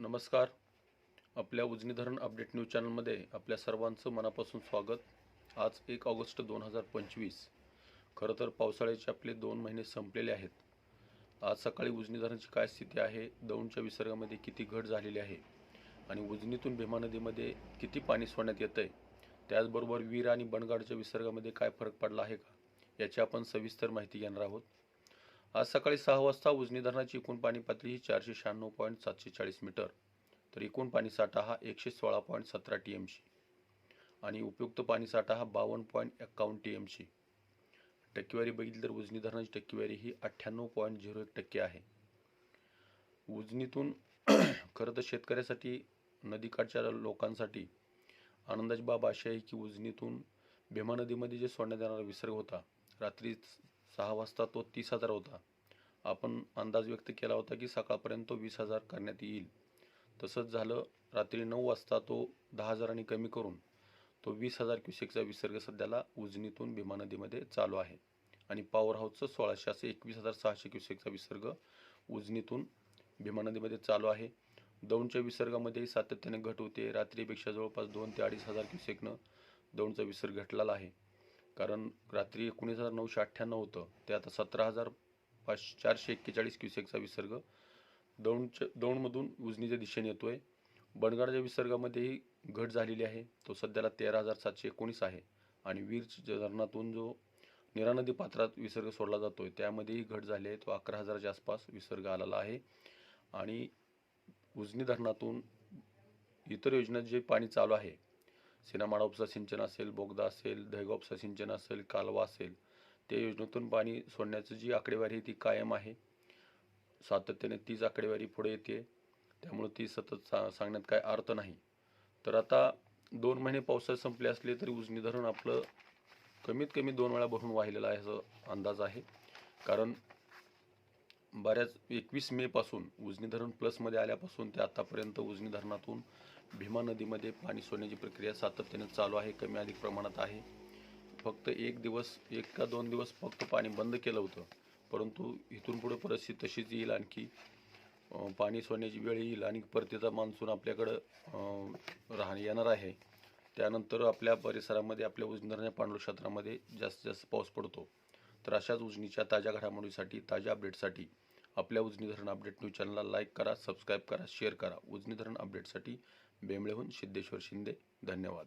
नमस्कार. आपल्या उजनी धरण अपडेट न्यूज चॅनलमध्ये आपल्या सर्वांचं मनापासून स्वागत. आज 1 ऑगस्ट 2025. खरं तर पावसाळ्याचे आपले 2 महिने संपलेले आहेत. आज सकाळी उजनी धरणाची काय स्थिती आहे, दौंडच्या विसर्गामध्ये किती घट झालेली आहे आणि उजनीतून भीमा नदीमध्ये किती पाणी सोडण्यात येतं आहे, त्याचबरोबर वीर आणि बनगाडच्या विसर्गामध्ये काय फरक पडला आहे का, याची आपण सविस्तर माहिती घेणार आहोत. आज सकाळी 6 वाजता उजनी धरणाची एकूण पाणी पातळी ही 496.740 मीटर, तर एकूण पाणीसाठा हा 116.17 TMC आणि उपयुक्त पाणीसाठा हा 52.51 TMC. टक्केवारी बघितली तर उजनी धरणाची टक्केवारी ही 98.01% आहे. उजनीतून खरं तर शेतकऱ्यासाठी, नदीकाठच्या लोकांसाठी आनंदाची बाब अशी आहे की उजनीतून भीमा नदीमध्ये जे सोडण्यात येणारा विसर्ग होता, रात्री 6 वाजता तो 30,000 होता. आपण अंदाज व्यक्त केला होता की सकाळपर्यंत तो 20,000 करण्यात येईल. तसंच झालं. रात्री 9 वाजता तो 10,000 कमी करून तो 20,000 क्युसेकचा विसर्ग सध्याला उजनीतून भीमा नदीमध्ये चालू आहे आणि पॉवर हाऊसचं 1600 असे 21,600 क्युसेकचा विसर्ग उजनीतून भीमा नदीमध्ये चालू आहे. दौंडच्या विसर्गामध्येही सातत्याने घट होते. रात्रीपेक्षा जवळपास 2 ते 2,500 क्युसेकनं दौंडचा विसर्ग घटलेला आहे. कारण रात्री 19,998 होतं, ते आता 17,441 क्युसेकचा विसर्ग दौंडमधून उजनीच्या दिशेने येतोय. बनगाडच्या विसर्गामध्येही घट झालेली आहे. तो सध्याला 13,719 आहे आणि वीर धरणातून जो नीरा नदी पात्रात विसर्ग सोडला जातोय त्यामध्येही घट झाली आहे. तो 11,000च्या आसपास विसर्ग आलेला आहे. आणि उजनी धरणातून इतर योजना जे पाणी चालू आहे, सिनामाडा उपसा सिंचन असेल, बोगदा असेल, दहेगाव उपसा सिंचन असेल, कालवा असेल, त्या योजनेतून पाणी सोडण्याची जी आकडेवारी ती कायम आहे. सातत्याने तीच आकडेवारी पुढे येते, त्यामुळे ती सतत सांगण्यात काय अर्थ नाही. तर आता 2 महिने पावसाळ्यात संपले असले तरी उजनी धरण आपलं कमीत कमी 2 वेळा भरून वाहिलेलं आहे असं अंदाज आहे. कारण बऱ्याच 21 मे पासून उजनी धरण प्लसमध्ये आल्यापासून ते आतापर्यंत उजनी धरणातून भीमा नदीमध्ये पाणी सोडण्याची प्रक्रिया सातत्याने चालू आहे, कमी अधिक प्रमाणात आहे. फक्त 1 का 2 दिवस फक्त पाणी बंद केलं होतं, परंतु इथून पुढे परिस्थिती तशीच येईल. आणखी पाणी सोडण्याची वेळ येईल आणि परतीचा मान्सून आपल्याकडं येणार आहे. त्यानंतर आपल्या परिसरामध्ये, आपल्या उजनी धरणाच्या पाणलोट क्षेत्रामध्ये जास्तीत जास्त पाऊस पडतो. तर अशाच उजनीच्या ताज्या घडामोडीसाठी, ताज्या अपडेटसाठी आपल्या उजनी धरण अपडेट न्यूज चॅनलला लाईक करा, सबस्क्राईब करा, शेअर करा. उजनी धरण अपडेटसाठी बेंबळेहून सिद्धेश्वर शिंदे. धन्यवाद.